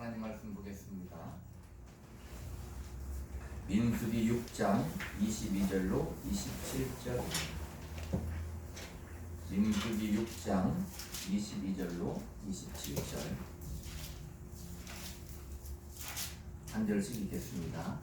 하나님 말씀 보겠습니다. 민수기 6장 22절로 27절. 민수기 6장 22절로 27절. 한 절씩 읽겠습니다.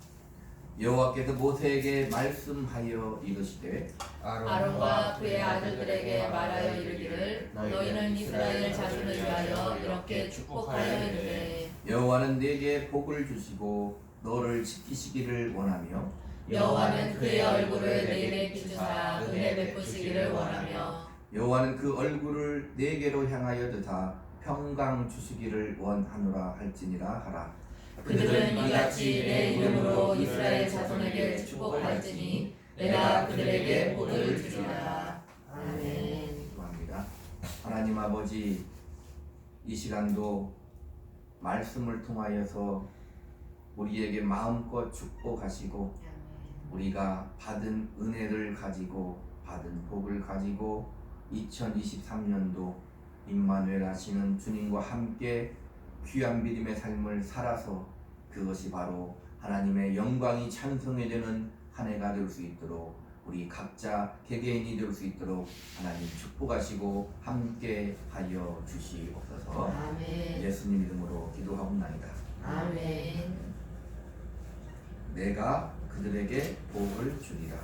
여호와께서 모세에게 말씀하여 이르시되 아론과 그의 아들들에게 말하여 이르기를 너희는 이스라엘 자손을 위하여 이렇게 축복하여 이르되 여호와는 네게 복을 주시고 너를 지키시기를 원하며 여호와는 그의 얼굴을 내게 비추사 은혜 베푸시기를 원하며 여호와는 그 얼굴을 네게로 향하여 드사 평강 주시기를 원하노라 할지니라 하라. 그들은 이같이 내 이름으로 이스라엘 자손에게 축복할지니 내가 그들에게 복을 주리라. 아멘. 기도합니다. 하나님 아버지, 이 시간도 말씀을 통하여서 우리에게 마음껏 축복하시고 우리가 받은 은혜를 가지고 받은 복을 가지고 2023년도 임마누엘 하시는 주님과 함께 귀한 믿음의 삶을 살아서 그것이 바로 하나님의 영광이 찬송이 되는 한 해가 될 수 있도록 우리 각자 개개인이 될 수 있도록 하나님 축복하시고 함께 하여 주시옵소서. 아멘. 예수님 이름으로 기도하옵나이다. 아멘. 내가 그들에게 복을 주리라.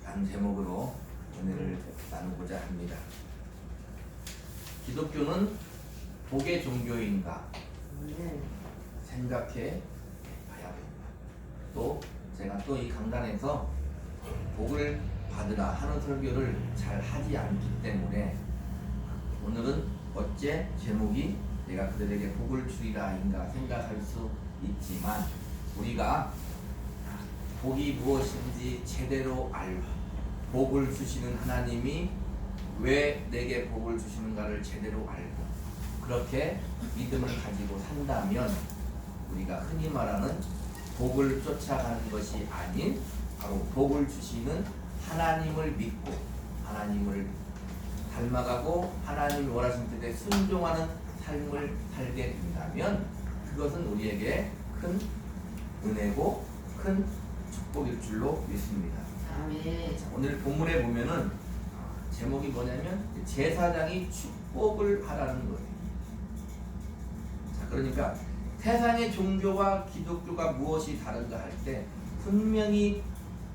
한 제목으로 오늘을 나누고자 합니다. 기독교는 복의 종교인가 생각해 봐야 됩니다. 또 제가 또 이 강단에서 복을 받으라 하는 설교를 잘 하지 않기 때문에 오늘은 어째 제목이 내가 그들에게 복을 주리라인가 생각할 수 있지만 우리가 복이 무엇인지 제대로 알고 복을 주시는 하나님이 왜 내게 복을 주시는가를 제대로 알고 그렇게 믿음을 가지고 산다면 우리가 흔히 말하는 복을 쫓아가는 것이 아닌 바로 복을 주시는 하나님을 믿고 하나님을 닮아가고 하나님이 원하시는 뜻에 순종하는 삶을 살게 된다면 그것은 우리에게 큰 은혜고 큰 축복일 줄로 믿습니다. 아멘. 오늘 본문에 보면은 제목이 뭐냐면 제사장이 축복을 하라는 거예요. 자, 그러니까 세상의 종교와 기독교가 무엇이 다른가 할 때 분명히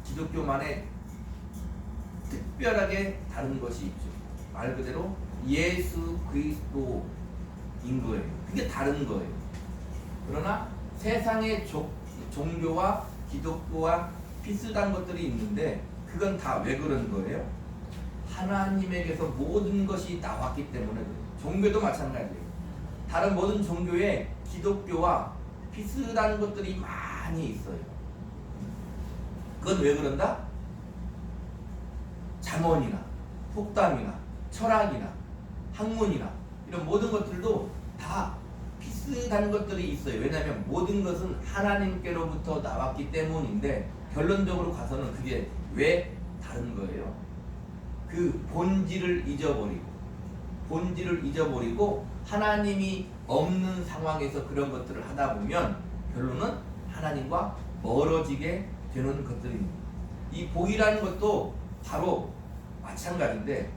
기독교만의 특별하게 다른 것이 있죠. 말 그대로 예수 그리스도인 거예요. 그게 다른 거예요. 그러나 세상의 종교와 기독교와 비슷한 것들이 있는데 그건 다 왜 그런 거예요? 하나님에게서 모든 것이 나왔기 때문에 그래요. 종교도 마찬가지예요. 다른 모든 종교에 기독교와 비슷한 것들이 많이 있어요. 그건 왜 그런다? 잠언이나 속담이나 철학이나 학문이나 이런 모든 것들도 다 비슷한 것들이 있어요. 왜냐하면 모든 것은 하나님께로부터 나왔기 때문인데 결론적으로 가서는 그게 왜 다른 거예요? 그 본질을 잊어버리고 하나님이 없는 상황에서 그런 것들을 하다 보면 결론은 하나님과 멀어지게 되는 것들입니다. 이 복이라는 것도 바로 마찬가지인데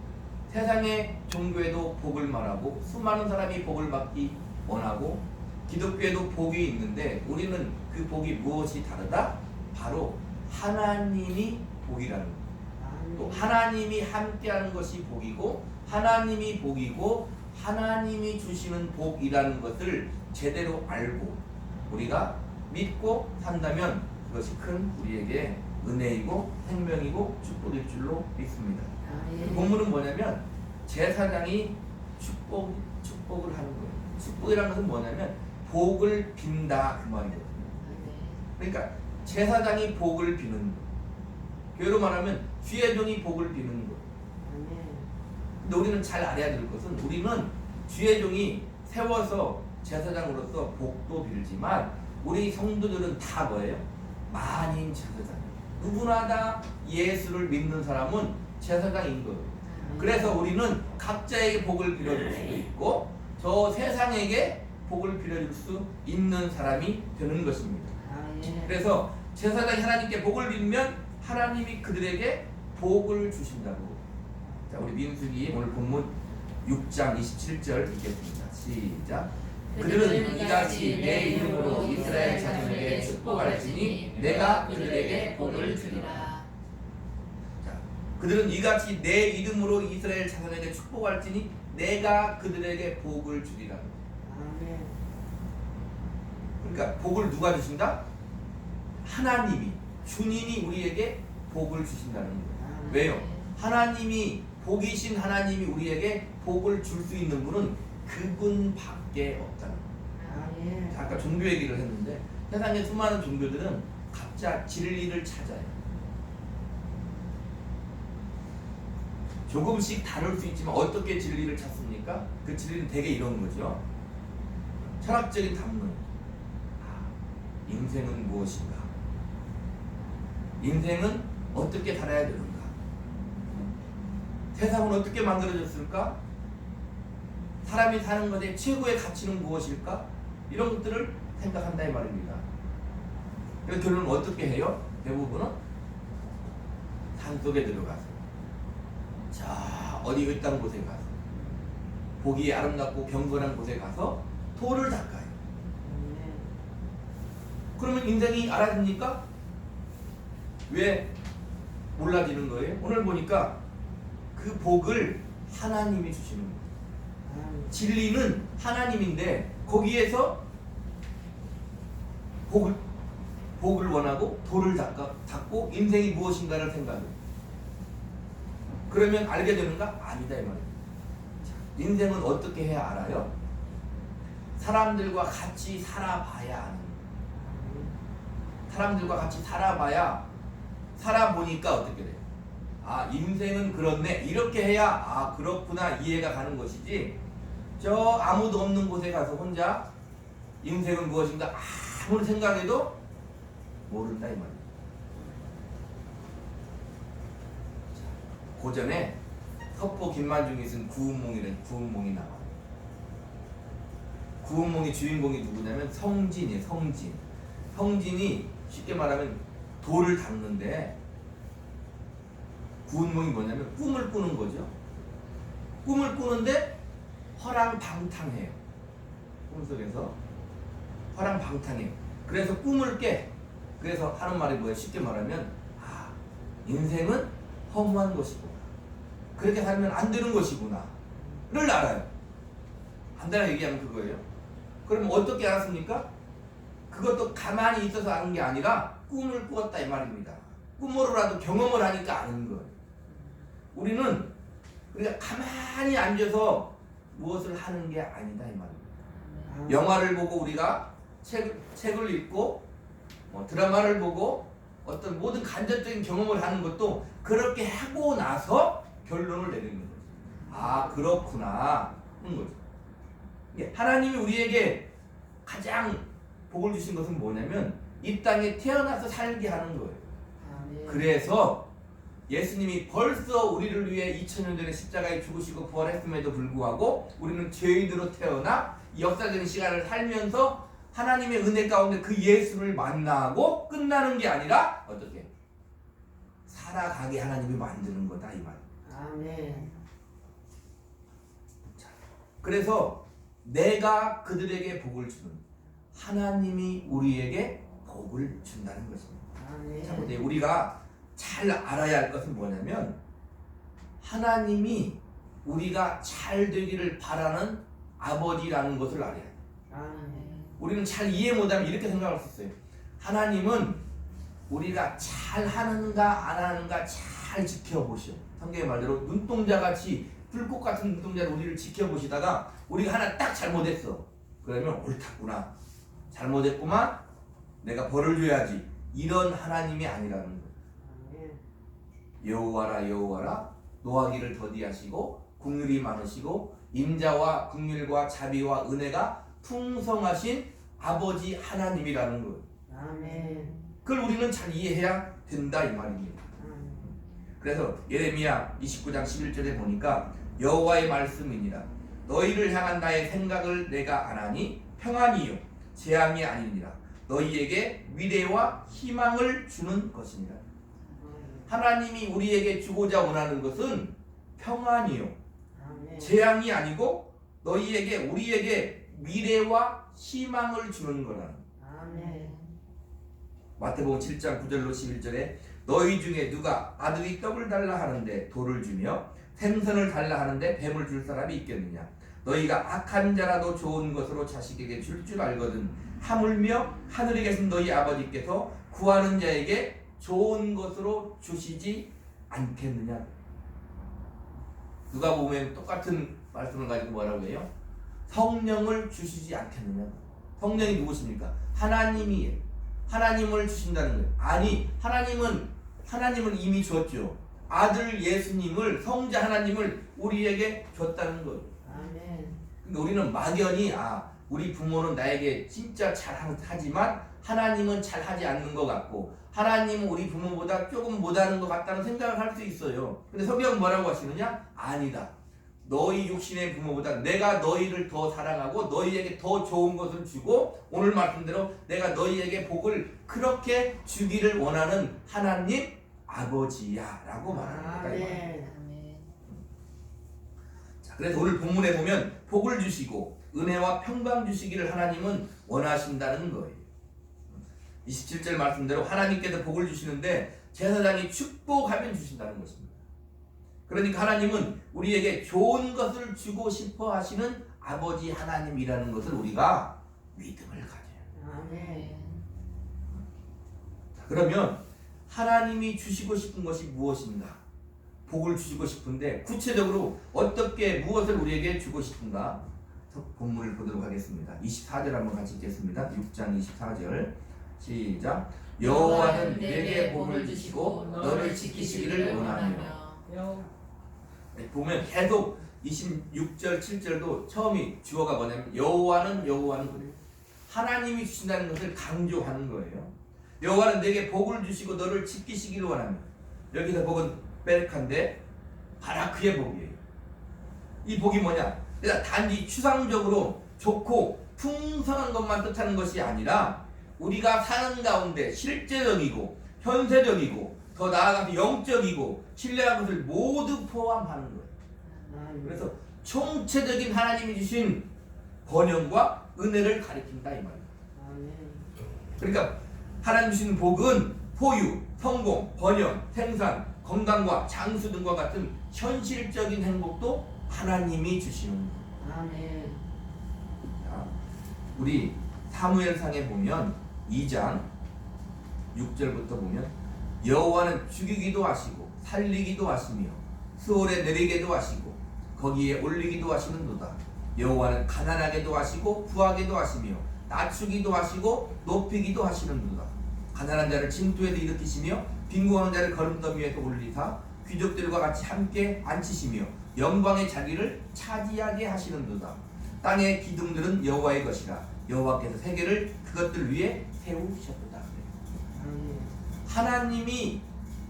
세상의 종교에도 복을 말하고 수많은 사람이 복을 받기 원하고 기독교에도 복이 있는데 우리는 그 복이 무엇이 다르다? 바로 하나님이 복이라는 거예요. 또 하나님이 함께하는 것이 복이고 하나님이 복이고 하나님이 주시는 복이라는 것을 제대로 알고 우리가 믿고 산다면 그것이 큰 우리에게 은혜이고 생명이고 축복일 줄로 믿습니다. 본문은 뭐냐면 제사장이 축복을 하는 거예요. 축복이라는 것은 뭐냐면 복을 빈다 그 말이거든요. 그러니까 제사장이 복을 비는 거예요. 교회로 말하면 주의 종이 복을 비는 거예요. 근데 우리는 잘 알아야 될 것은 우리는 주의 종이 세워서 제사장으로서 복도 빌지만 우리 성도들은 다 뭐예요? 만인 제사장. 누구나 다 예수를 믿는 사람은 제사장인 거예요. 그래서 우리는 각자에게 복을 빌어줄 수도 있고 저 세상에게 복을 빌어줄 수 있는 사람이 되는 것입니다. 그래서 제사장이 하나님께 복을 빌면 하나님이 그들에게 복을 주신다고. 자, 우리 민수기 오늘 본문 6장 27절 읽겠습니다. 시작. 그들은 이같이 내 이름으로 이스라엘 자손에게 축복할지니 내가 그들에게 복을 주리라. 자, 그들은 이같이 내 이름으로 이스라엘 자손에게 축복할지니 내가 그들에게 복을 주리라. 그러니까 복을 누가 주신다? 하나님이, 주님이 우리에게 복을 주신다는 거예요. 왜요? 하나님이, 복이신 하나님이 우리에게 복을 줄 수 있는 분은 그분밖에 없다는 거예요. 아까 종교 얘기를 했는데 세상에 수많은 종교들은 각자 진리를 찾아요. 조금씩 다를 수 있지만 어떻게 진리를 찾습니까? 그 진리는 대개 이런 거죠. 철학적인 탐론. 인생은 무엇인가? 인생은 어떻게 살아야 되는가? 세상은 어떻게 만들어졌을까? 사람이 사는 것의 최고의 가치는 무엇일까? 이런 것들을 생각한다 이 말입니다. 그래서 결론은 어떻게 해요? 대부분은 산속에 들어가서 자 어디 외딴 곳에 가서 보기 아름답고 경건한 곳에 가서 돌을 닦아요. 그러면 인생이 알아집니까? 왜 몰라지는 거예요? 오늘 보니까 그 복을 하나님이 주시는 거예요. 진리는 하나님인데 거기에서 복을 원하고 돌을 닦고 인생이 무엇인가를 생각해요. 그러면 알게 되는가? 아니다 이 말이에요. 인생은 어떻게 해야 알아요? 사람들과 같이 살아봐야 아는 거예요. 사람들과 같이 살아보니까 어떻게 돼요? 아 인생은 그렇네 이렇게 해야 아 그렇구나 이해가 가는 것이지 저 아무도 없는 곳에 가서 혼자 인생은 무엇인가 아무리 생각해도 모른다 이 말이에요. 고전에 서포 김만중이 쓴 구운몽이라는 구운몽이 나와요. 구운몽의 주인공이 누구냐면 성진이에요. 성진이 쉽게 말하면 돌을 닦는데 구운몽이 뭐냐면 꿈을 꾸는 거죠. 꿈을 꾸는데 허랑방탕해요. 꿈속에서 허랑방탕해요. 그래서 꿈을 깨. 그래서 하는 말이 뭐예요? 쉽게 말하면 아 인생은 허무한 것이구나. 그렇게 살면 안 되는 것이구나 를 알아요. 간단하게 얘기하면 그거예요. 그럼 어떻게 알았습니까? 그것도 가만히 있어서 아는 게 아니라 꿈을 꾸었다 이 말입니다. 꿈으로라도 경험을 하니까 아는 거예요. 우리는 우리가 가만히 앉아서 무엇을 하는 게 아니다 이 말입니다. 영화를 보고 우리가 책을 읽고 드라마를 보고 어떤 모든 간접적인 경험을 하는 것도 그렇게 하고 나서 결론을 내리는 거죠. 아 그렇구나 하는 거죠. 하나님이 우리에게 가장 복을 주신 것은 뭐냐면 이 땅에 태어나서 살게 하는 거예요. 그래서 예수님이 벌써 우리를 위해 2000년 전에 십자가에 죽으시고 부활했음에도 불구하고 우리는 죄인으로 태어나 역사적인 시간을 살면서 하나님의 은혜 가운데 그 예수를 만나고 끝나는 게 아니라 어떻게 살아가게 하나님이 만드는 거다 이 말. 아멘. 자, 그래서 내가 그들에게 복을 주는 하나님이 우리에게 복을 준다는 것입니다. 아멘. 자, 근데 우리가 잘 알아야 할 것은 뭐냐면 하나님이 우리가 잘 되기를 바라는 아버지라는 것을 알아야 해요. 아멘. 우리는 잘 이해 못하면 이렇게 생각할 수 있어요. 하나님은 우리가 잘 하는가 안 하는가 잘 지켜보시오. 성경의 말대로 눈동자같이 불꽃 같은 눈동자로 우리를 지켜보시다가 우리가 하나 딱 잘못했어. 그러면 옳았구나. 잘못했구만. 내가 벌을 줘야지. 이런 하나님이 아니라는 거예요. 여호와라 여호와라 노하기를 더디하시고 긍휼이 많으시고 인자와 긍휼과 자비와 은혜가 풍성하신 아버지 하나님이라는 거예요. 아멘. 그걸 우리는 잘 이해해야 된다 이 말입니다. 그래서 예레미야 29장 11절에 보니까 여호와의 말씀이니라 너희를 향한 나의 생각을 내가 아나니 평안이요 재앙이 아니니라. 너희에게 미래와 희망을 주는 것이니라. 하나님이 우리에게 주고자 원하는 것은 평안이요 아멘. 재앙이 아니고 너희에게 우리에게 미래와 희망을 주는 거라. 아멘. 마태복음 7장 9절로 11절에 너희 중에 누가 아들이 떡을 달라 하는데 돌을 주며 생선을 달라 하는데 뱀을 줄 사람이 있겠느냐. 너희가 악한 자라도 좋은 것으로 자식에게 줄 줄 알거든 하물며 하늘에 계신 너희 아버지께서 구하는 자에게 좋은 것으로 주시지 않겠느냐. 누가 보면 똑같은 말씀을 가지고 뭐라고 해요? 성령을 주시지 않겠느냐. 성령이 누구십니까? 하나님이에요. 하나님을 주신다는 거예요. 아니, 하나님은 이미 줬죠. 아들 예수님을, 성자 하나님을 우리에게 줬다는 거예요. 아멘. 근데 우리는 막연히 우리 부모는 나에게 진짜 잘하지만 하나님은 잘하지 않는 것 같고 하나님은 우리 부모보다 조금 못하는 것 같다는 생각을 할 수 있어요. 근데 성경은 뭐라고 하시느냐? 아니다. 너희 육신의 부모보다 내가 너희를 더 사랑하고 너희에게 더 좋은 것을 주고 오늘 말씀대로 내가 너희에게 복을 그렇게 주기를 원하는 하나님 아버지야 라고 말합니다. 아멘. 아멘. 자, 그래서 오늘 본문에 보면 복을 주시고 은혜와 평강 주시기를 하나님은 원하신다는 거예요. 27절 말씀대로 하나님께서 복을 주시는데 제사장이 축복하면 주신다는 것입니다. 그러니까 하나님은 우리에게 좋은 것을 주고 싶어 하시는 아버지 하나님이라는 것을 우리가 믿음을 가져요. 아멘. 자, 그러면 하나님이 주시고 싶은 것이 무엇인가? 복을 주시고 싶은데 구체적으로 어떻게 무엇을 우리에게 주고 싶은가? 본문을 보도록 하겠습니다. 24절 한번 같이 읽겠습니다. 6장 24절 시작. 여호와는 내게 복을 주시고 너를 지키시기를 원하며. 보면 계속 26절 7절도 처음이 주어가 뭐냐면 여호와는 하나님이 주신다는 것을 강조하는 거예요. 여호와는 내게 복을 주시고 너를 지키시기를 원하며. 여기서 복은 베레카인데 바라크의 복이에요. 이 복이 뭐냐? 그러니까 단지 추상적으로 좋고 풍성한 것만 뜻하는 것이 아니라 우리가 사는 가운데 실제적이고 현세적이고 더 나아가서 영적이고 신뢰한 것을 모두 포함하는 거예요. 그래서 총체적인 하나님이 주신 번영과 은혜를 가리킨다 이 말이에요. 그러니까 하나님 주신 복은 포유, 성공, 번영, 생산, 건강과 장수 등과 같은 현실적인 행복도 하나님이 주시는 거예요. 아멘. 자, 우리 사무엘상에 보면 2장 6절부터 보면 여호와는 죽이기도 하시고 살리기도 하시며 수월에 내리게도 하시고 거기에 올리기도 하시는도다. 여호와는 가난하게도 하시고 부하게도 하시며 낮추기도 하시고 높이기도 하시는도다. 가난한 자를 진토에서 일으키시며 빈궁하는 자를 거름더미 위에서 올리사 귀족들과 같이 함께 앉히시며 영광의 자리를 차지하게 하시는도다. 땅의 기둥들은 여호와의 것이라 여호와께서 세계를 그것들 위에 세우셨도다. 하나님이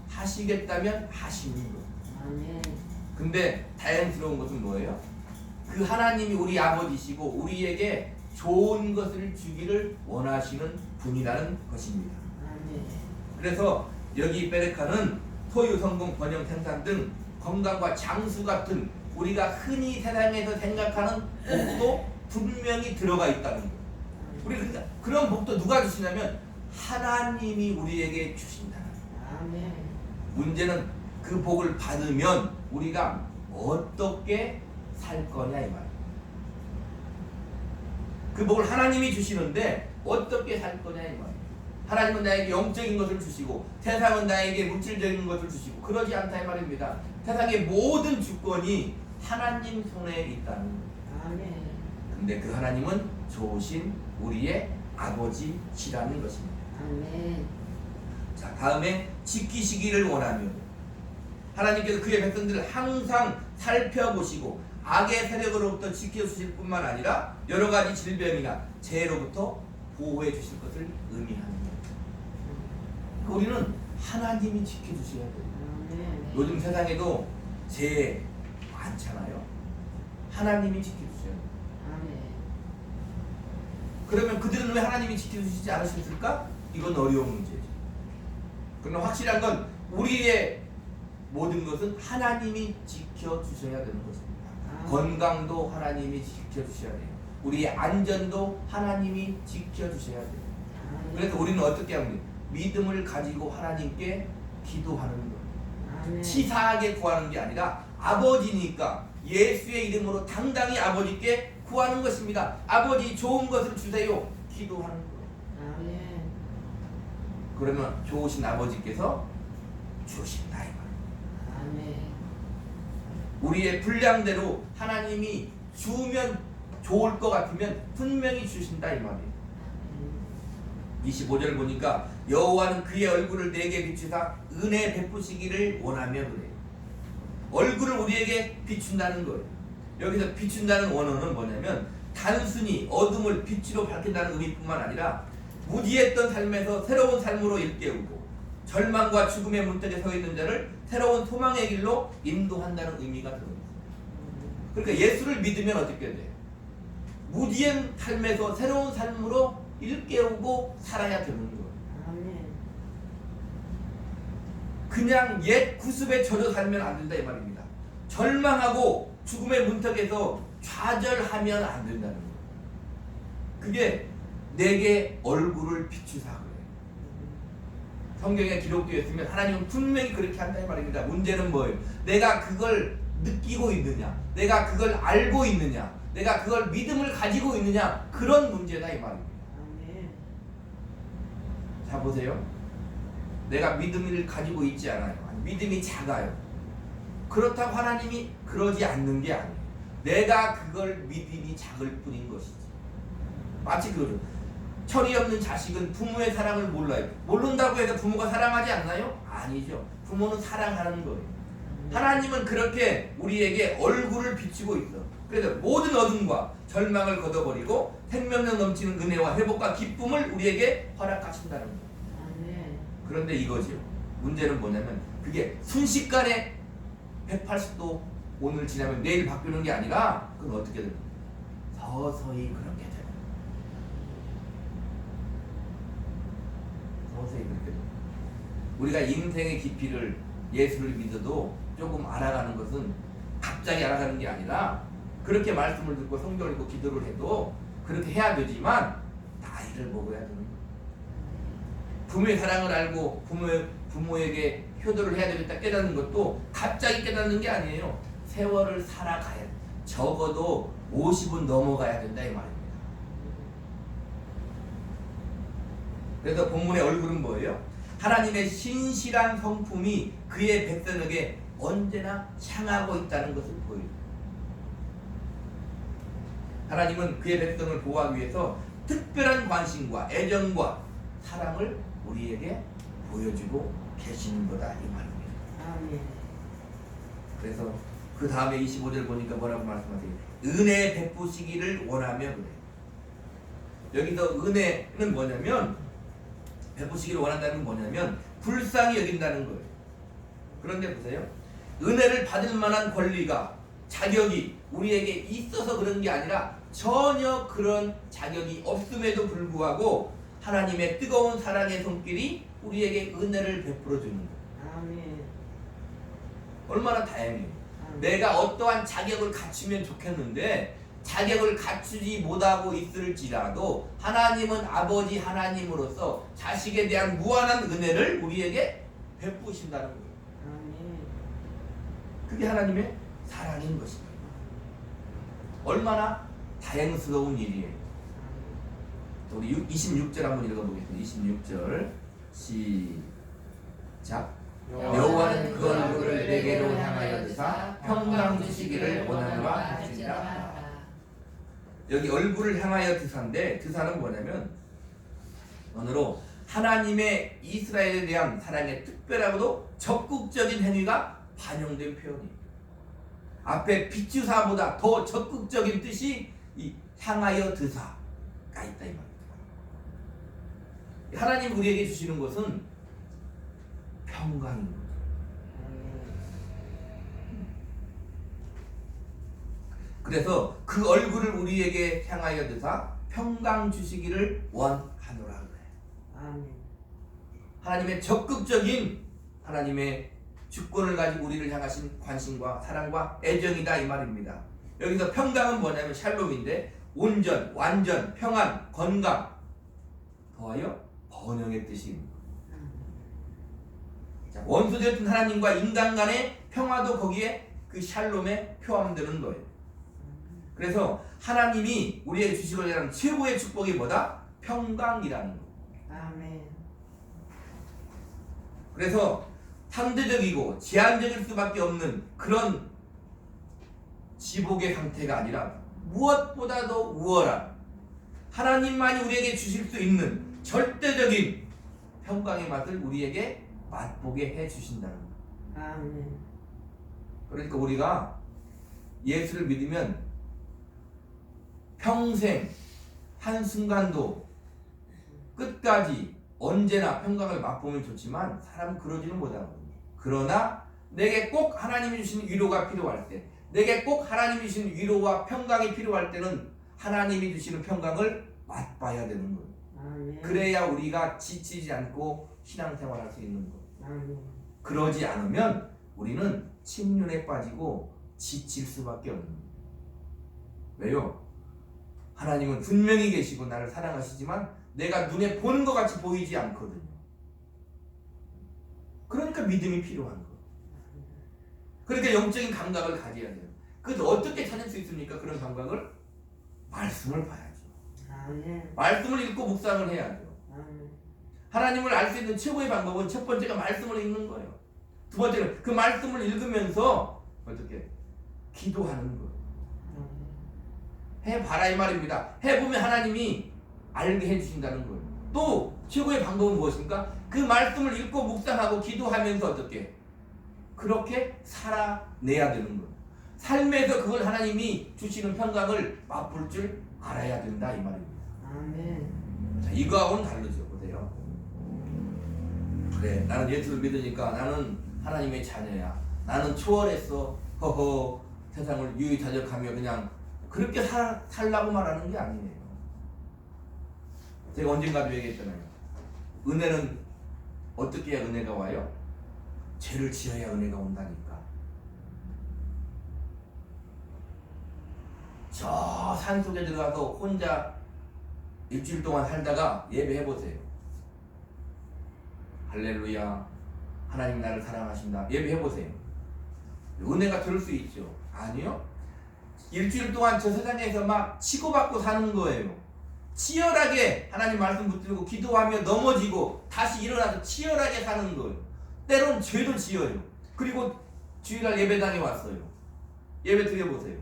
하시겠다면 하시는 것. 아멘. 근데 다행스러운 것은 뭐예요? 그 하나님이 우리 아버지시고 우리에게 좋은 것을 주기를 원하시는 분이라는 것입니다. 아멘. 그래서 여기 베레카는 소유, 성공, 번영, 생산 등 건강과 장수 같은 우리가 흔히 세상에서 생각하는 복도 분명히 들어가 있다는 거예요. 우리 그러니까 그런 복도 누가 주시냐면 하나님이 우리에게 주신다는 거예요. 아멘. 문제는 그 복을 받으면 우리가 어떻게 살 거냐 이 말이에요. 그 복을 하나님이 주시는데 어떻게 살 거냐 이 말이에요. 하나님은 나에게 영적인 것을 주시고 세상은 나에게 물질적인 것을 주시고 그러지 않다 이 말입니다. 세상의 모든 주권이 하나님 손에 있다는 거예요. 아멘. 근데 그 하나님은 좋으신 우리의 아버지시라는 것입니다. 아멘. 자, 다음에 지키시기를 원하며 하나님께서 그의 백성들을 항상 살펴보시고 악의 세력으로부터 지켜주실 뿐만 아니라 여러 가지 질병이나 재해로부터 보호해 주실 것을 의미하는 거예요. 우리는 하나님이 지켜주셔야 돼요. 아멘. 요즘 세상에도 재해 많잖아요. 하나님이 지켜주셔야 돼요. 아멘. 그러면 그들은 왜 하나님이 지켜주시지 않으셨을까? 이건 어려운 문제죠. 그러나 확실한 건 우리의 모든 것은 하나님이 지켜주셔야 되는 것입니다. 건강도 하나님이 지켜주셔야 돼요. 우리의 안전도 하나님이 지켜주셔야 돼요. 그래서 우리는 어떻게 하면 돼요? 믿음을 가지고 하나님께 기도하는 거예요. 아멘. 치사하게 구하는 게 아니라 아버지니까 예수의 이름으로 당당히 아버지께 구하는 것입니다. 아버지 좋은 것을 주세요. 기도하는 거예요. 아멘. 그러면 좋으신 아버지께서 주신다 이 말이에요. 아멘. 우리의 분량대로 하나님이 주면 좋을 것 같으면 분명히 주신다 이 말이에요. 25절 보니까 여호와는 그의 얼굴을 내게 비추사 은혜 베푸시기를 원하며 그래요. 얼굴을 우리에게 비춘다는 거예요. 여기서 비춘다는 원어는 뭐냐면 단순히 어둠을 빛으로 밝힌다는 의미뿐만 아니라 무지했던 삶에서 새로운 삶으로 일깨우고 절망과 죽음의 문턱에 서 있는 자를 새로운 소망의 길로 인도한다는 의미가 들어있어요. 그러니까 예수를 믿으면 어떻게 돼요? 무지한 삶에서 새로운 삶으로 일깨우고 살아야 되는 거예요. 아멘. 그냥 옛 구습에 젖어 살면 안 된다 이 말입니다. 절망하고 죽음의 문턱에서 좌절하면 안 된다는 거예요. 그게 내게 얼굴을 비추사 그래요. 성경에 기록되어 있으면 하나님은 분명히 그렇게 한다 이 말입니다. 문제는 뭐예요? 내가 그걸 느끼고 있느냐, 내가 그걸 알고 있느냐, 내가 그걸 믿음을 가지고 있느냐, 그런 문제다 이 말입니다. 아멘. 자 보세요. 내가 믿음을 가지고 있지 않아요. 믿음이 작아요. 그렇다고 하나님이 그러지 않는 게 아니에요. 내가 그걸 믿음이 작을 뿐인 것이지. 마치 그거죠. 철이 없는 자식은 부모의 사랑을 몰라요. 모른다고 해서 부모가 사랑하지 않나요? 아니죠. 부모는 사랑하는 거예요. 하나님은 그렇게 우리에게 얼굴을 비추고 있어. 그래서 모든 어둠과 절망을 걷어버리고 생명력 넘치는 은혜와 회복과 기쁨을 우리에게 허락하신다는 거예요. 아멘. 그런데 이거죠. 문제는 뭐냐면 그게 순식간에 180도 오늘 지나면 내일 바뀌는 게 아니라 그건 어떻게 돼요? 서서히 그렇게 돼요. 서서히 그렇게 돼요. 우리가 인생의 깊이를 예수를 믿어도 조금 알아가는 것은 갑자기 알아가는 게 아니라 그렇게 말씀을 듣고 성경을 읽고 기도를 해도 그렇게 해야 되지만 나이를 먹어야 되는 거예요. 부모의 사랑을 알고 부모에게 효도를 해야 되겠다 깨닫는 것도 갑자기 깨닫는 게 아니에요. 세월을 살아가야 돼. 적어도 50은 넘어가야 된다 이 말입니다. 그래서 본문의 얼굴은 뭐예요? 하나님의 신실한 성품이 그의 백성에게 언제나 향하고 있다는 것을 보여요. 하나님은 그의 백성을 보호하기 위해서 특별한 관심과 애정과 사랑을 우리에게 보여주고 계시는 거다 이 말입니다. 아멘. 그래서 그 다음에 25절 보니까 뭐라고 말씀하세요? 은혜 베푸시기를 원하며 그래. 여기서 은혜는 뭐냐면 베푸시기를 원한다는 건 뭐냐면 불쌍히 여긴다는 거예요. 그런데 보세요. 은혜를 받을 만한 권리가 자격이 우리에게 있어서 그런 게 아니라 전혀 그런 자격이 없음에도 불구하고 하나님의 뜨거운 사랑의 손길이 우리에게 은혜를 베풀어 주는 거예요. 아멘. 얼마나 다행해요. 내가 어떠한 자격을 갖추면 좋겠는데 자격을 갖추지 못하고 있을지라도 하나님은 아버지 하나님으로서 자식에 대한 무한한 은혜를 우리에게 베푸신다는 거예요. 아멘. 그게 하나님의 사랑인 것입니다. 얼마나 다행스러운 일이에요. 우리 26절 한번 읽어보겠습니다. 26절 시작. 여호와는 그 얼굴을 내게로 향하여 드사 평강 주시기를 원하노라 하시니라. 여기 얼굴을 향하여 드사인데 드사는 뭐냐면 언어로 하나님의 이스라엘에 대한 사랑의 특별하고도 적극적인 행위가 반영된 표현이에요. 앞에 비추사보다 더 적극적인 뜻이 이 향하여 드사가 있다 이 말입니다. 하나님 우리에게 주시는 것은 평강인 거죠. 그래서 그 얼굴을 우리에게 향하여 드사 평강 주시기를 원하노라 그래. 아멘. 하나님의 적극적인 하나님의 주권을 가지고 우리를 향하신 관심과 사랑과 애정이다 이 말입니다. 여기서 평강은 뭐냐면 샬롬인데 온전, 완전, 평안, 건강 더하여 번영의 뜻입니다. 자, 원수되었던 하나님과 인간 간의 평화도 거기에 그 샬롬에 표함되는 거예요. 그래서 하나님이 우리에게 주시고자 하는 최고의 축복이 뭐다? 평강이라는 거예요. 아멘. 그래서 상대적이고 제한적일 수밖에 없는 그런 지복의 상태가 아니라 무엇보다도 우월한 하나님만이 우리에게 주실 수 있는 절대적인 평강의 맛을 우리에게 맛보게 해 주신다는 거예요. 아멘. 그러니까 우리가 예수를 믿으면 평생 한순간도 끝까지 언제나 평강을 맛보면 좋지만 사람은 그러지는 못하거든요. 그러나 내게 꼭 하나님이 주신 위로가 필요할 때, 내게 꼭 하나님이 주신 위로와 평강이 필요할 때는 하나님이 주시는 평강을 맛봐야 되는 거예요. 아멘. 그래야 우리가 지치지 않고 신앙생활할 수 있는 거예요. 아멘. 그러지 않으면 우리는 침륜에 빠지고 지칠 수밖에 없는 거예요. 왜요? 하나님은 분명히 계시고 나를 사랑하시지만 내가 눈에 보는 것 같이 보이지 않거든요. 그러니까 믿음이 필요한 거예요. 그러니까 영적인 감각을 가져야 돼요. 그래서 어떻게 찾을 수 있습니까? 그런 감각을? 말씀을 봐야죠. 아멘. 말씀을 읽고 묵상을 해야죠. 아멘. 하나님을 알 수 있는 최고의 방법은 첫 번째가 말씀을 읽는 거예요. 두 번째는 그 말씀을 읽으면서 어떻게? 기도하는 거예요. 해봐라 이 말입니다. 해보면 하나님이 알게 해주신다는 거예요. 또 최고의 방법은 무엇입니까? 그 말씀을 읽고 묵상하고 기도하면서 어떻게? 그렇게 살아내야 되는 거예요. 삶에서 그걸 하나님이 주시는 평강을 맛볼 줄 알아야 된다 이 말입니다. 아멘. 자, 이거하고는 다르죠. 보세요. 그래, 나는 예수를 믿으니까 나는 하나님의 자녀야. 나는 초월했어. 허허, 세상을 유유자적하며 그냥 그렇게 살라고 말하는 게 아니에요. 제가 언젠가도 얘기했잖아요. 은혜는 어떻게 해야 은혜가 와요? 죄를 지어야 은혜가 온다니까. 저 산속에 들어가서 혼자 일주일 동안 살다가 예배해보세요. 할렐루야, 하나님 나를 사랑하신다. 예배해보세요. 은혜가 들을 수 있죠? 아니요. 일주일 동안 저 세상에서 막 치고받고 사는 거예요. 치열하게 하나님 말씀 붙들고 기도하며 넘어지고 다시 일어나서 치열하게 사는 거예요. 때론 죄도 지어요. 그리고 주일날 예배당에 왔어요. 예배 드려보세요.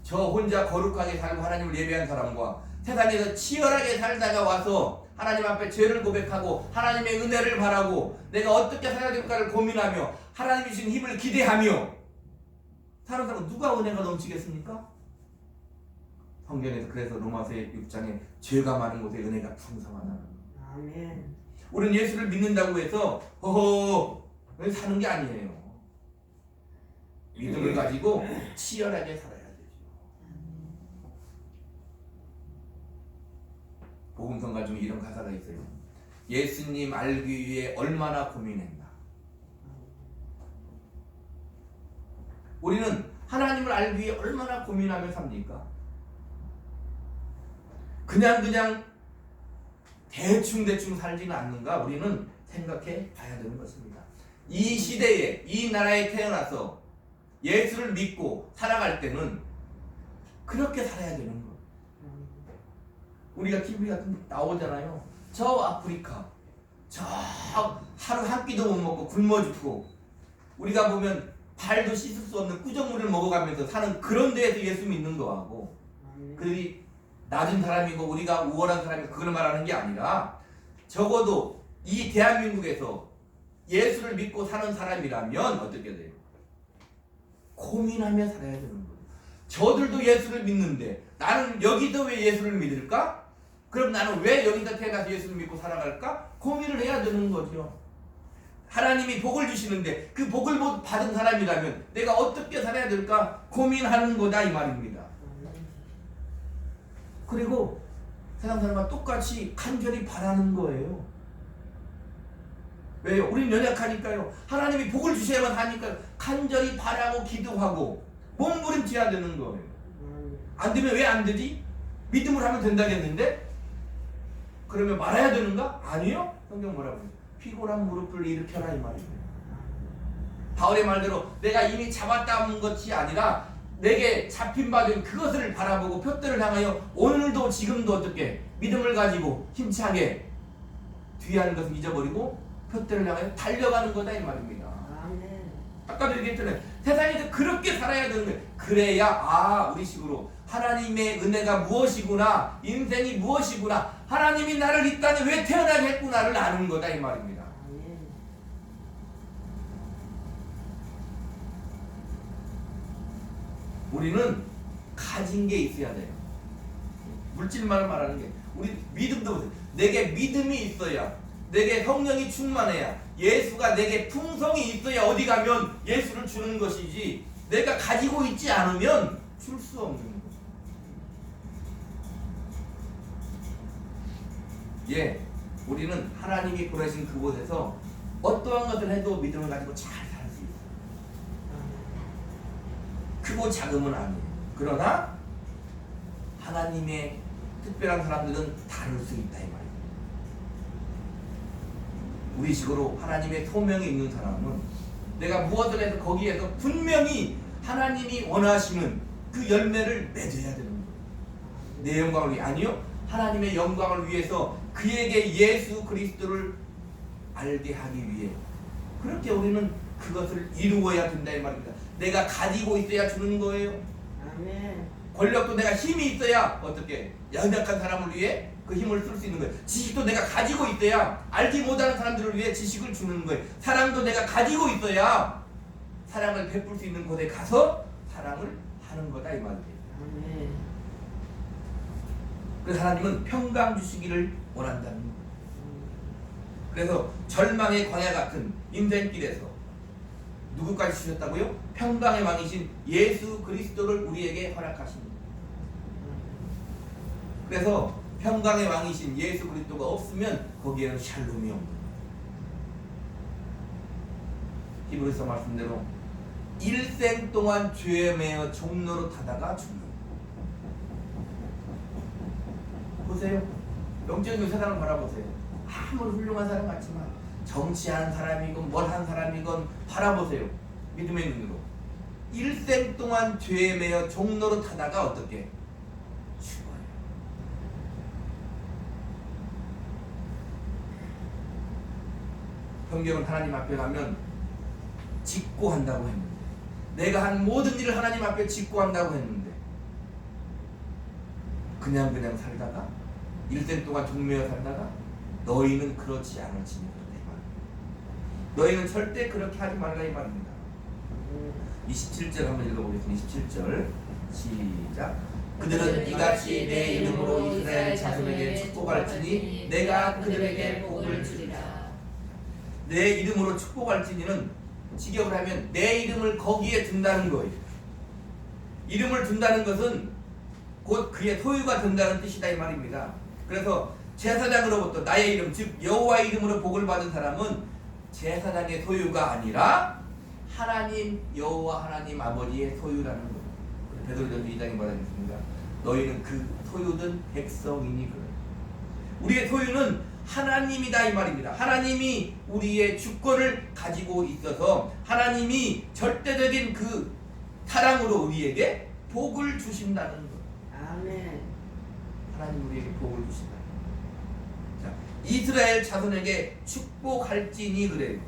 저 혼자 거룩하게 살고 하나님을 예배한 사람과 세상에서 치열하게 살다가 와서 하나님 앞에 죄를 고백하고 하나님의 은혜를 바라고 내가 어떻게 살아야 될까를 고민하며 하나님이 주신 힘을 기대하며 사는 사람은 누가 은혜가 넘치겠습니까? 성경에서 그래서 로마서 6장에 죄가 많은 곳에 은혜가 풍성하다는 거예요. 아멘. 우리는 예수를 믿는다고 해서 허허 사는 게 아니에요. 믿음을 가지고 치열하게 살아야 되죠. 복음성가 중에 이런 가사가 있어요. 예수님 알기 위해 얼마나 고민했나. 우리는 하나님을 알기 위해 얼마나 고민하며 삽니까? 그냥 대충 살지는 않는가? 우리는 생각해 봐야 되는 것입니다. 이 시대에 이 나라에 태어나서 예수를 믿고 살아갈 때는 그렇게 살아야 되는 거예요. 우리가 TV 같은 데 나오잖아요. 저 아프리카 저 하루 한 끼도 못 먹고 굶어 죽고 우리가 보면 발도 씻을 수 없는 꾸정물을 먹어가면서 사는 그런 데에서 예수 믿는 거하고 그들이 낮은 사람이고 우리가 우월한 사람이고 그걸 말하는 게 아니라 적어도 이 대한민국에서 예수를 믿고 사는 사람이라면 어떻게 돼요? 고민하며 살아야 되는 거예요. 저들도 예수를 믿는데 나는 여기도 왜 예수를 믿을까? 그럼 나는 왜 여기다 태어나서 예수를 믿고 살아갈까? 고민을 해야 되는 거죠. 하나님이 복을 주시는데 그 복을 못 받은 사람이라면 내가 어떻게 살아야 될까 고민하는 거다 이 말입니다. 그리고 세상 사람과 똑같이 간절히 바라는 거예요. 왜요? 우리는 연약하니까요. 하나님이 복을 주셔야만 하니까 간절히 바라고 기도하고 몸부림쳐야 되는 거예요. 안 되면 왜 안 되지? 믿음을 하면 된다겠는데? 그러면 말아야 되는가? 아니요. 성경 뭐라고 해요? 피곤한 무릎을 일으켜라 이 말이에요. 바울의 말대로 내가 이미 잡았다는 것이 아니라 내게 잡힌 바 된 그것을 바라보고 표대를 향하여 오늘도 지금도 어떻게 믿음을 가지고 힘차게 뒤에 하는 것을 잊어버리고 표대를 향하여 달려가는 거다 이 말입니다. 아멘. 아까도 얘기했잖아요. 세상에서 그렇게 살아야 되는 거예요. 그래야 우리 식으로 하나님의 은혜가 무엇이구나, 인생이 무엇이구나, 하나님이 나를 이 땅에 왜 태어나게 했구나를 아는 거다 이 말입니다. 아멘. 우리는 가진 게 있어야 돼요. 물질만을 말하는 게 우리 믿음도 보세요. 내게 믿음이 있어야, 내게 성령이 충만해야, 예수가 내게 풍성이 있어야 어디 가면 예수를 주는 것이지 내가 가지고 있지 않으면 줄 수 없는 거죠. 우리는 하나님이 보내신 그곳에서 어떠한 것을 해도 믿음을 가지고 잘 살 수 있어요. 크고 작음은 아니에요. 그러나 하나님의 특별한 사람들은 다를 수 있다 이 말이에요. 우리 식으로 하나님의 소명이 있는 사람은 내가 무엇을 해도 거기에서 분명히 하나님이 원하시는 그 열매를 맺어야 되는 거예요. 내 영광을 위해 아니요. 하나님의 영광을 위해서 그에게 예수 그리스도를 알게 하기 위해 그렇게 우리는 그것을 이루어야 된다 이 말입니다. 내가 가지고 있어야 주는 거예요. 아멘. 권력도 내가 힘이 있어야 어떻게 연약한 사람을 위해 그 힘을 쓸 수 있는 거예요. 지식도 내가 가지고 있어야 알지 못하는 사람들을 위해 지식을 주는 거예요. 사랑도 내가 가지고 있어야 사랑을 베풀 수 있는 곳에 가서 사랑을 하는 거다 이 말이에요. 아멘. 그래서 하나님은 평강 주시기를 원한다는 거예요. 그래서 절망의 광야 같은 인생길에서 누구까지 주셨다고요? 평강의 왕이신 예수 그리스도를 우리에게 허락하십니다. 그래서 평강의 왕이신 예수 그리스도가 없으면 거기에는 샬롬이 없는 거예요. 히브리서 말씀대로 일생 동안 죄에 매여 종로로 타다가 죽는. 보세요. 영적인 세상을 바라보세요. 아무리 훌륭한 사람 같지만 정치한 사람이건 뭘 한 사람이건 바라보세요. 믿음의 눈으로. 일생 동안 죄에 매여 종로로 타다가 어떻게? 죽어요. 성경은 하나님 앞에 가면 짓고 한다고 했는데 내가 한 모든 일을 하나님 앞에 짓고 한다고 했는데 그냥 살다가 일생 동안 종매어 살다가 너희는 그렇지 않을지니 너희는 절대 그렇게 하지 말라 이 말입니다. 27절 한번 읽어보겠습니다. 27절 시작. 그들은 이같이 내 이름으로 이스라엘 자손에게 축복할지니 내가 그들에게 복을 주리라. 내 이름으로 축복할지니는 직역을 하면 내 이름을 거기에 둔다는 거예요. 이름을 둔다는 것은 곧 그의 소유가 된다는 뜻이다 이 말입니다. 그래서 제사장으로부터 나의 이름 즉 여호와의 이름으로 복을 받은 사람은 제사장의 소유가 아니라 하나님 여호와 하나님 아버지의 소유라는 거예요. 베드로전서 2장에 뭐라 했습니까? 너희는 그 소유된 백성이니 그래. 우리의 소유는 하나님이다 이 말입니다. 하나님이 우리의 주권을 가지고 있어서 하나님이 절대적인 그 사랑으로 우리에게 복을 주신다는 거예요. 아멘. 하나님 우리에게 복을 주신다. 자, 이스라엘 자손에게 축복할지니 그래요.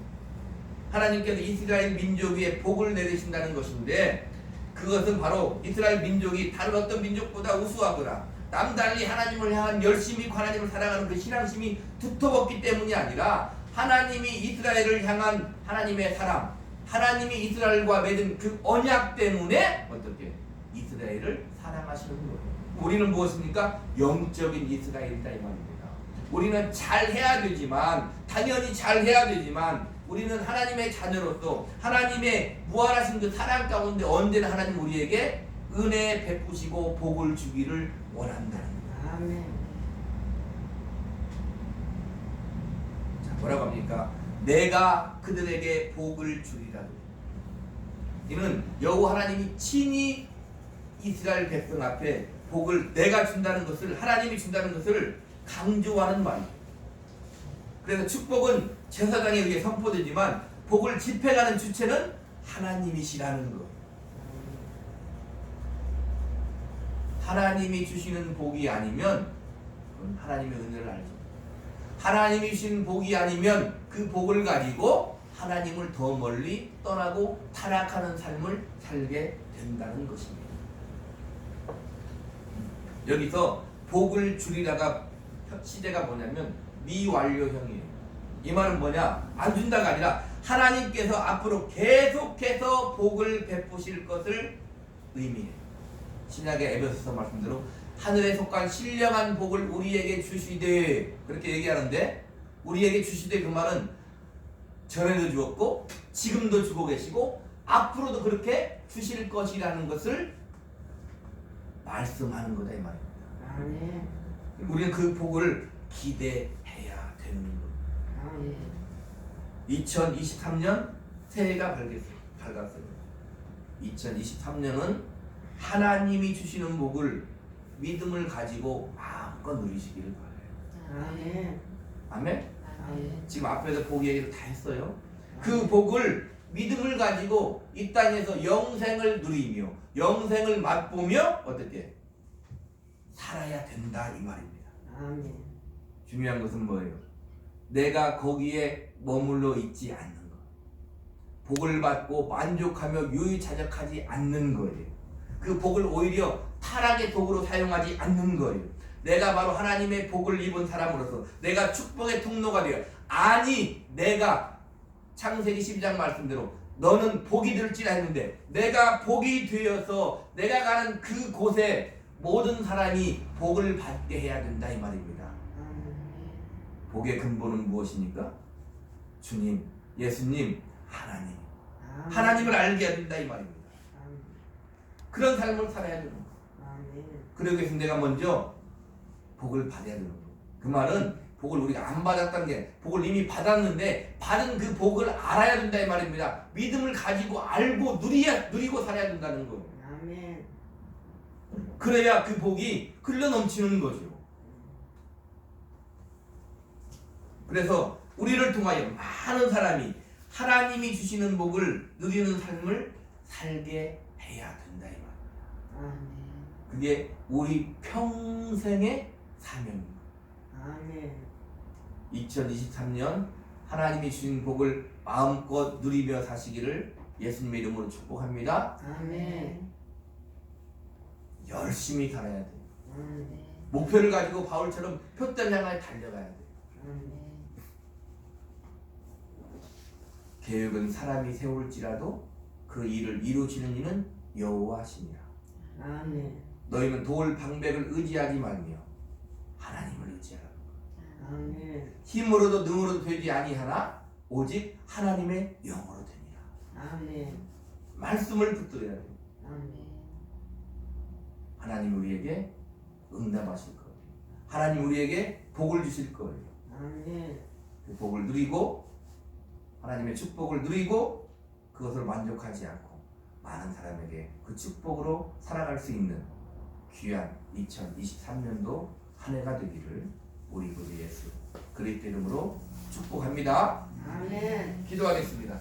하나님께서 이스라엘 민족 위에 복을 내리신다는 것인데 그것은 바로 이스라엘 민족이 다른 어떤 민족보다 우수하거나 남달리 하나님을 향한 열심히 하나님을 사랑하는 그 신앙심이 두터웠기 때문이 아니라 하나님이 이스라엘을 향한 하나님의 사랑, 하나님이 이스라엘과 맺은 그 언약 때문에 어떻게 이스라엘을 사랑하시는 거예요. 우리는 무엇입니까? 영적인 이스라엘이다 이 말입니다. 우리는 잘해야 되지만 당연히 잘해야 되지만 우리는 하나님의 자녀로서 하나님의 무한하신 그 사랑 가운데 언제나 하나님 우리에게 은혜 베푸시고 복을 주기를 원한다는 거예요. 아멘. 자, 뭐라고 합니까? 내가 그들에게 복을 주리라. 이는 여호와 하나님이 친히 이스라엘 백성 앞에 복을 내가 준다는 것을, 하나님이 준다는 것을 강조하는 말이에요. 그래서 축복은 제사장에 의해 선포되지만 복을 집행하는 주체는 하나님이시라는 것. 하나님이 주시는 복이 아니면 그건 하나님의 은혜를 알죠. 하나님이 주신 복이 아니면 그 복을 가지고 하나님을 더 멀리 떠나고 타락하는 삶을 살게 된다는 것입니다. 여기서 복을 주리라가 시대가 뭐냐면 미완료형이에요. 이 말은 뭐냐? 안 준다가 아니라 하나님께서 앞으로 계속해서 복을 베푸실 것을 의미해요. 신약의 에베소서 말씀대로 하늘에 속한 신령한 복을 우리에게 주시되, 그렇게 얘기하는데, 우리에게 주시되 그 말은 전에도 주었고 지금도 주고 계시고 앞으로도 그렇게 주실 것이라는 것을 말씀하는 거다 이 말입니다. 아멘. 우리는 그 복을 기대해야 되는 거예요. 아멘. 2023년 새해가 밝았어요. 2023년은 하나님이 주시는 복을 믿음을 가지고 마음껏 누리시기를 바라요. 아멘. 아멘? 아멘. 지금 앞에서 복 얘기를 다 했어요. 그 복을 믿음을 가지고 이 땅에서 영생을 누리며 영생을 맛보며 어떻게 살아야 된다 이 말입니다. 아멘. 중요한 것은 뭐예요? 내가 거기에 머물러 있지 않는 것, 복을 받고 만족하며 유유자적하지 않는 거예요. 그 복을 오히려 타락의 도구로 사용하지 않는 거예요. 내가 바로 하나님의 복을 입은 사람으로서 내가 축복의 통로가 되어, 아니 내가 창세기 12장 말씀대로 너는 복이 될지라 했는데 내가 복이 되어서 내가 가는 그 곳에 모든 사람이 복을 받게 해야 된다 이 말입니다. 아멘. 복의 근본은 무엇입니까? 주님, 예수님, 하나님. 아멘. 하나님을 알게 해야 된다 이 말입니다. 아멘. 그런 삶을 살아야 되는 거예요. 아멘. 그러기 위해서 내가 먼저 복을 받아야 되는 거예요. 그 말은 복을 우리가 안 받았다는 게, 복을 이미 받았는데 받은 그 복을 알아야 된다 이 말입니다. 믿음을 가지고 알고 누리고 살아야 된다는 거예요. 아멘. 그래야 그 복이 흘러 넘치는 거죠. 그래서 우리를 통하여 많은 사람이 하나님이 주시는 복을 누리는 삶을 살게 해야 된다 이 말. 아멘. 그게 우리 평생의 사명입니다. 아멘. 2023년 하나님이 주신 복을 마음껏 누리며 사시기를 예수님의 이름으로 축복합니다. 아멘. 열심히 살아야 돼요. 아멘. 목표를 가지고 바울처럼 표대를 향하여 달려가야 돼요. 아멘. 계획은 사람이 세울지라도 그 일을 이루시는 이는 여호와시니라. 아멘. 너희는 돌 방백을 의지하지 말며 하나님을 의지하라. 아멘. 힘으로도 능으로도 되지 아니하나 오직 하나님의 영으로 되니라. 아멘. 말씀을 붙들어야 돼요. 아멘. 하나님 우리에게 응답하실 거예요. 하나님 우리에게 복을 주실 거예요. 아멘. 그 복을 누리고 하나님의 축복을 누리고 그것을 만족하지 않고 많은 사람에게 그 축복으로 살아갈 수 있는 귀한 2023년도 한 해가 되기를 우리 구주 예수 그리스도 이름으로 축복합니다. 아멘. 기도하겠습니다.